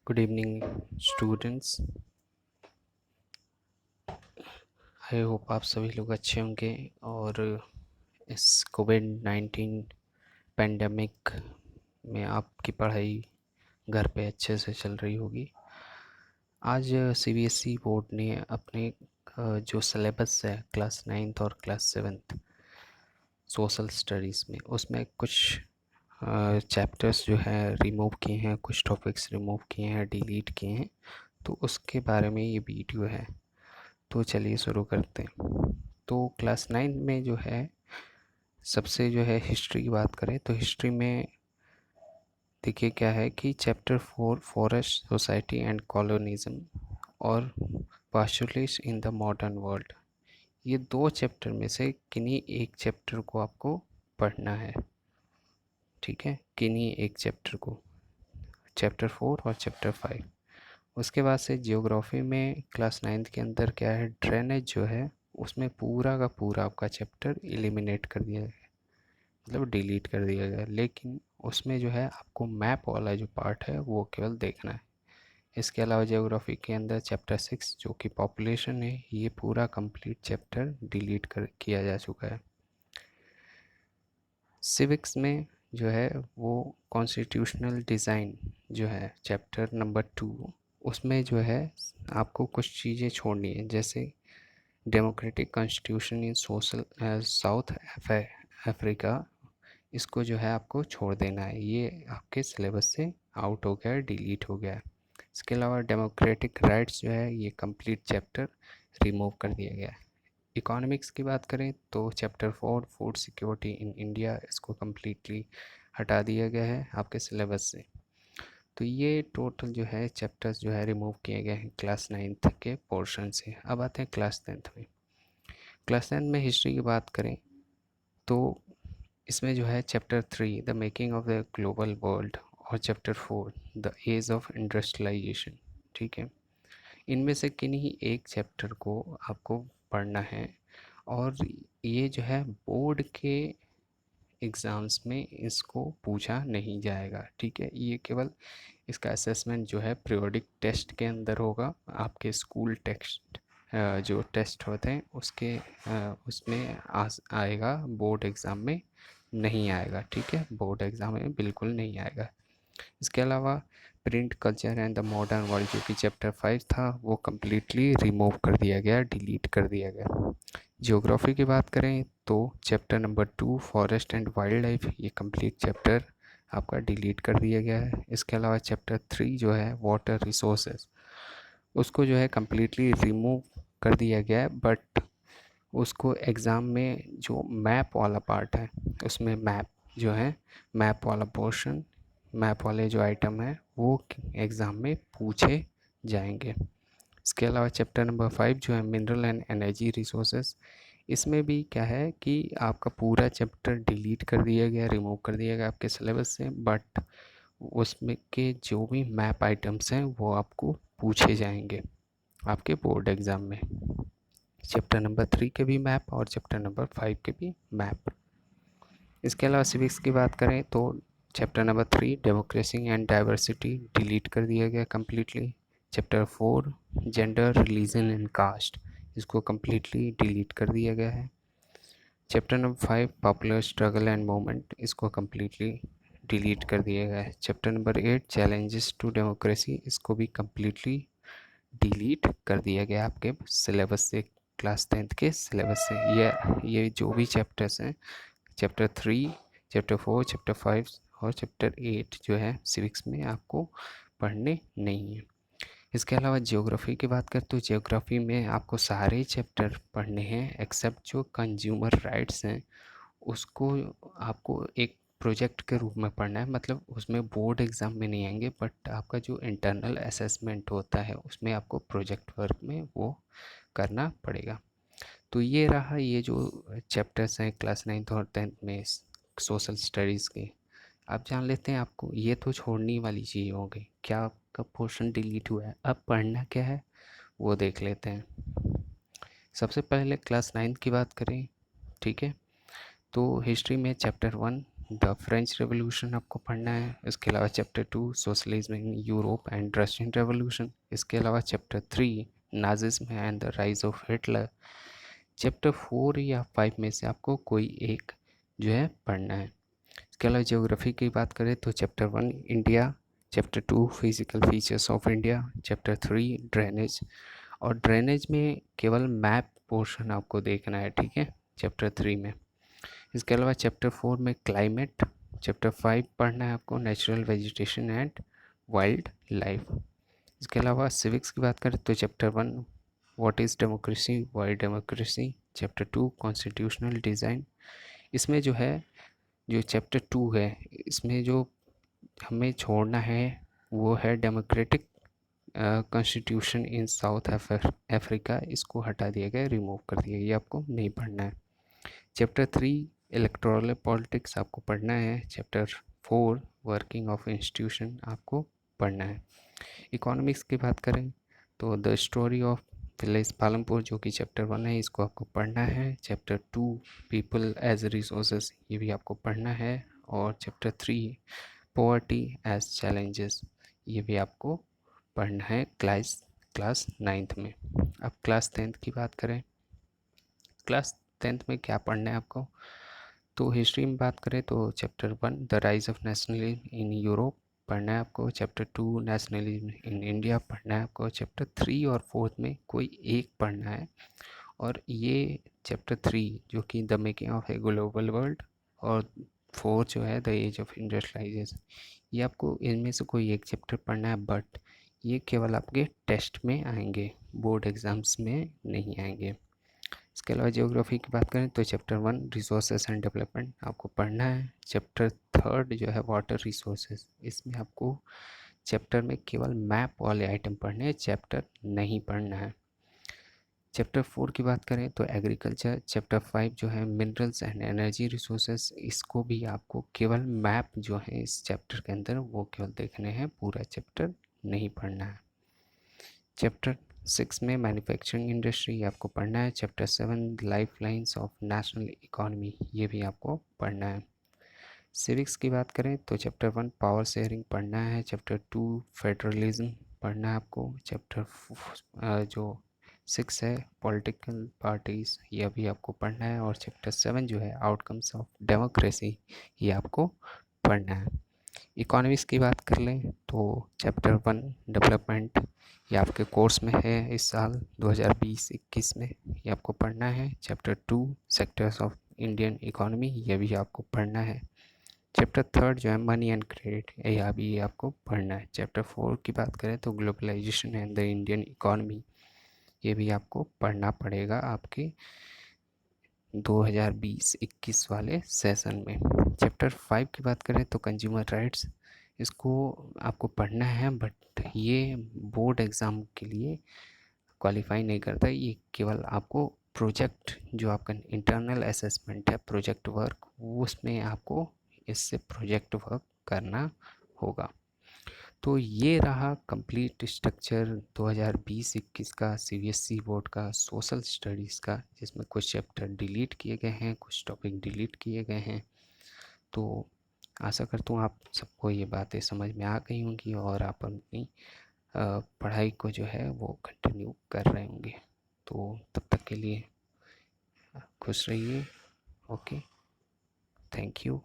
Good evening students. I hope आप सभी लोग अच्छे होंगे और इस कोविड-19 पैंडेमिक में आपकी पढ़ाई घर पे अच्छे से चल रही होगी। आज सीबीएसई बोर्ड ने अपने जो सिलेबस है क्लास 9th और क्लास 7th सोशल स्टडीज़ में उसमें कुछ चैप्टर्स जो है रिमूव किए हैं, कुछ टॉपिक्स रिमूव किए हैं, डिलीट किए हैं। तो उसके बारे में ये वीडियो है। तो चलिए शुरू करते हैं। तो क्लास 9 में जो है सबसे जो है हिस्ट्री की बात करें तो हिस्ट्री में देखिए क्या है कि chapter 4 forest society and colonialism और पास्चुलिस्ट इन द मॉडर्न वर्ल्ड, ये दो चैप्टर में से किन्हीं एक चैप्टर को आपको पढ़ना है। ठीक है, किन्हीं एक चैप्टर को, चैप्टर 4 और चैप्टर 5। उसके बाद से जियोग्राफी में क्लास 9th के अंदर क्या है, ड्रेनेज जो है उसमें पूरा का पूरा आपका चैप्टर एलिमिनेट कर दिया गया, मतलब डिलीट कर दिया गया, लेकिन उसमें जो है आपको मैप वाला जो पार्ट है वो केवल देखना है। इसके अलावा जियोग्राफी के अंदर चैप्टर 6 जो कि पॉपुलेशन है, ये पूरा कंप्लीट चैप्टर डिलीट कर किया जा चुका है। सिविक्स में जो है वो कॉन्स्टिट्यूशनल डिज़ाइन जो है चैप्टर नंबर 2, उसमें जो है आपको कुछ चीज़ें छोड़नी है, जैसे democratic constitution in social south Africa, इसको जो है आपको छोड़ देना है, ये आपके सिलेबस से आउट हो गया है, डिलीट हो गया है। इसके अलावा डेमोक्रेटिक राइट्स जो है ये कंप्लीट चैप्टर रिमूव कर दिया गया है। इकोनॉमिक्स की बात करें तो chapter 4 food security in India, इसको कम्प्लीटली हटा दिया गया है आपके सिलेबस से। तो ये टोटल जो है चैप्टर्स जो है रिमूव किए गए हैं क्लास 9th के पोर्शन से। अब आते हैं क्लास 10th में। क्लास 10th में हिस्ट्री की बात करें तो इसमें जो है chapter 3 the making of the global world और chapter 4 the age of industrialisation. ठीक है, इनमें से किन्हीं एक चैप्टर को आपको पढ़ना है और ये जो है बोर्ड के एग्ज़ाम्स में इसको पूछा नहीं जाएगा। ठीक है, ये केवल इसका असेसमेंट जो है पीरियोडिक टेस्ट के अंदर होगा, आपके स्कूल टेस्ट जो टेस्ट होते हैं उसके उसमें आएगा, बोर्ड एग्ज़ाम में नहीं आएगा। ठीक है, बोर्ड एग्ज़ाम में बिल्कुल नहीं आएगा। इसके अलावा print culture and the modern world जो कि चैप्टर 5 था वो कम्प्लीटली रिमूव कर दिया गया, डिलीट कर दिया गया। जियोग्राफी की बात करें तो chapter number 2 forest and wild life, ये कंप्लीट चैप्टर आपका डिलीट कर दिया गया है। इसके अलावा चैप्टर 3 जो है वाटर रिसोर्सेज, उसको जो है कम्प्लीटली रिमूव कर दिया गया है, बट उसको एग्ज़ाम में जो मैप वाला पार्ट है उसमें मैप जो है, मैप वाला पोर्शन, मैप वाले जो आइटम है वो एग्ज़ाम में पूछे जाएंगे। इसके अलावा चैप्टर नंबर 5 जो है मिनरल एंड एनर्जी रिसोर्सेज, इसमें भी क्या है कि आपका पूरा चैप्टर डिलीट कर दिया गया, रिमूव कर दिया गया आपके सिलेबस से, बट उसमें के जो भी मैप आइटम्स हैं वो आपको पूछे जाएंगे आपके बोर्ड एग्ज़ाम में। चैप्टर नंबर 3 के भी मैप और चैप्टर नंबर 5 के भी मैप। इसके अलावा सिविक्स की बात करें तो chapter number 3 democracy and diversity delete कर दिया गया completely. Chapter 4 gender religion and caste, इसको कम्प्लीटली डिलीट कर दिया गया है। Chapter number 5 popular struggle and movement, इसको कम्प्लीटली डिलीट कर दिया गया है। Chapter number 8 challenges to democracy, इसको भी कम्प्लीटली डिलीट कर दिया गया आपके सिलेबस से, क्लास 10th के सिलेबस से। ये जो भी चैप्टर्स हैं, चैप्टर 3, चैप्टर 4, चैप्टर 5 और चैप्टर 8 जो है सिविक्स में आपको पढ़ने नहीं है। इसके अलावा जियोग्राफी की बात करें तो जियोग्राफी में आपको सारे चैप्टर पढ़ने हैं एक्सेप्ट जो कंज्यूमर राइट्स हैं, उसको आपको एक प्रोजेक्ट के रूप में पढ़ना है, मतलब उसमें बोर्ड एग्ज़ाम में नहीं आएंगे, बट आपका जो इंटरनल असेसमेंट होता है उसमें आपको प्रोजेक्ट वर्क में वो करना पड़ेगा। तो ये रहा, ये जो चैप्टर्स हैं क्लास 9th और 10th में सोशल स्टडीज़ के। आप जान लेते हैं, आपको ये तो छोड़ने वाली चीज़ हो गई, क्या आपका पोर्शन डिलीट हुआ है, अब पढ़ना क्या है वो देख लेते हैं। सबसे पहले क्लास 9th की बात करें, ठीक है, तो हिस्ट्री में चैप्टर 1 द फ्रेंच रेवोल्यूशन आपको पढ़ना है। इसके अलावा chapter 2 socialism in Europe and Russian revolution. इसके अलावा chapter 3 Nazism and the rise of Hitler. Chapter 4 या 5 में से आपको कोई एक जो है पढ़ना है। इसके अलावा ज्योग्राफी की बात करें तो chapter 1 India, chapter 2 physical features of India, chapter 3 drainage. और ड्रेनेज में केवल मैप पोर्शन आपको देखना है, ठीक है, चैप्टर 3 में। इसके अलावा चैप्टर 4 में क्लाइमेट, चैप्टर 5 पढ़ना है आपको natural vegetation and wild life. इसके अलावा सिविक्स की बात करें तो chapter 1 what is democracy, Y democracy, chapter 2 constitutional design. इसमें जो है, जो चैप्टर 2 है, इसमें जो हमें छोड़ना है वो है democratic constitution in south Africa. इसको हटा दिया गया, रिमूव कर दिया, ये आपको नहीं पढ़ना है। चैप्टर 3 इलेक्टोरल पॉलिटिक्स आपको पढ़ना है। चैप्टर 4 वर्किंग ऑफ इंस्टीट्यूशन आपको पढ़ना है। इकोनॉमिक्स की बात करें तो the story of village Palampur, जो कि चैप्टर 1 है, इसको आपको पढ़ना है। चैप्टर 2 पीपल एज रिसोर्सेज, ये भी आपको पढ़ना है। और चैप्टर 3 पॉवर्टी एज चैलेंजेस, ये भी आपको पढ़ना है क्लास 9th में। अब क्लास 10th की बात करें, क्लास 10th में क्या पढ़ना है आपको, तो हिस्ट्री में बात करें तो chapter 1 the rise of nationalism in Europe पढ़ना है आपको। चैप्टर 2 नेशनलिज्म इन इंडिया पढ़ना है आपको। चैप्टर 3 और 4 में कोई एक पढ़ना है। और ये चैप्टर 3 जो कि the making of a global world, और 4 जो है द एज ऑफ इंडस्ट्रियलाइजेशन, ये आपको इनमें से कोई एक चैप्टर पढ़ना है। बट ये केवल आपके टेस्ट में आएंगे, बोर्ड एग्ज़ाम्स में नहीं आएंगे। इसके अलावा जियोग्राफी की बात करें तो चैप्टर 1 रिसोर्सेज एंड डेवलपमेंट आपको पढ़ना है। चैप्टर 3 जो है वाटर रिसोर्सेज, इसमें आपको चैप्टर में केवल मैप वाले आइटम पढ़ने हैं, चैप्टर नहीं पढ़ना है। चैप्टर 4 की बात करें तो एग्रीकल्चर। चैप्टर 5 जो है मिनरल्स एंड एनर्जी रिसोर्सेज, इसको भी आपको केवल मैप जो है इस चैप्टर के अंदर वो केवल देखने हैं, पूरा चैप्टर नहीं पढ़ना है। चैप्टर 6 में मैन्युफैक्चरिंग इंडस्ट्री आपको पढ़ना है। Chapter 7 life lines of national economy, ये भी आपको पढ़ना है। सिविक्स की बात करें तो चैप्टर 1 पावर शेयरिंग पढ़ना है। चैप्टर 2 फेडरलिज्म पढ़ना है आपको। चैप्टर जो 6 है पॉलिटिकल पार्टीज, ये भी आपको पढ़ना है। और चैप्टर 7 जो है आउटकम्स ऑफ डेमोक्रेसी, ये आपको पढ़ना है। इकोनॉमिक्स की बात कर लें तो चैप्टर 1 डेवलपमेंट, ये आपके कोर्स में है इस साल 2020-21 में, ये आपको पढ़ना है। Chapter 2 sectors of Indian economy, ये भी आपको पढ़ना है। चैप्टर 3 जो है मनी एंड क्रेडिट, यह भी आपको पढ़ना है। चैप्टर 4 की बात करें तो globalisation and the Indian economy, ये भी आपको पढ़ना पड़ेगा आपके 2020-21 वाले सेशन में। चैप्टर 5 की बात करें तो कंज्यूमर राइट्स, इसको आपको पढ़ना है। बट ये बोर्ड एग्ज़ाम के लिए क्वालिफाई नहीं करता, ये केवल आपको प्रोजेक्ट, जो आपका इंटरनल असेसमेंट है प्रोजेक्ट वर्क, उसमें आपको इससे प्रोजेक्ट वर्क करना होगा। तो ये रहा कंप्लीट स्ट्रक्चर 2020-21 का सीबीएसई बोर्ड का सोशल स्टडीज़ का, जिसमें कुछ चैप्टर डिलीट किए गए हैं, कुछ टॉपिक डिलीट किए गए हैं। तो आशा करता हूँ आप सबको ये बातें समझ में आ गई होंगी और आप अपनी पढ़ाई को जो है वो कंटिन्यू कर रहे होंगे। तो तब तक के लिए खुश रहिए। Okay, thank you.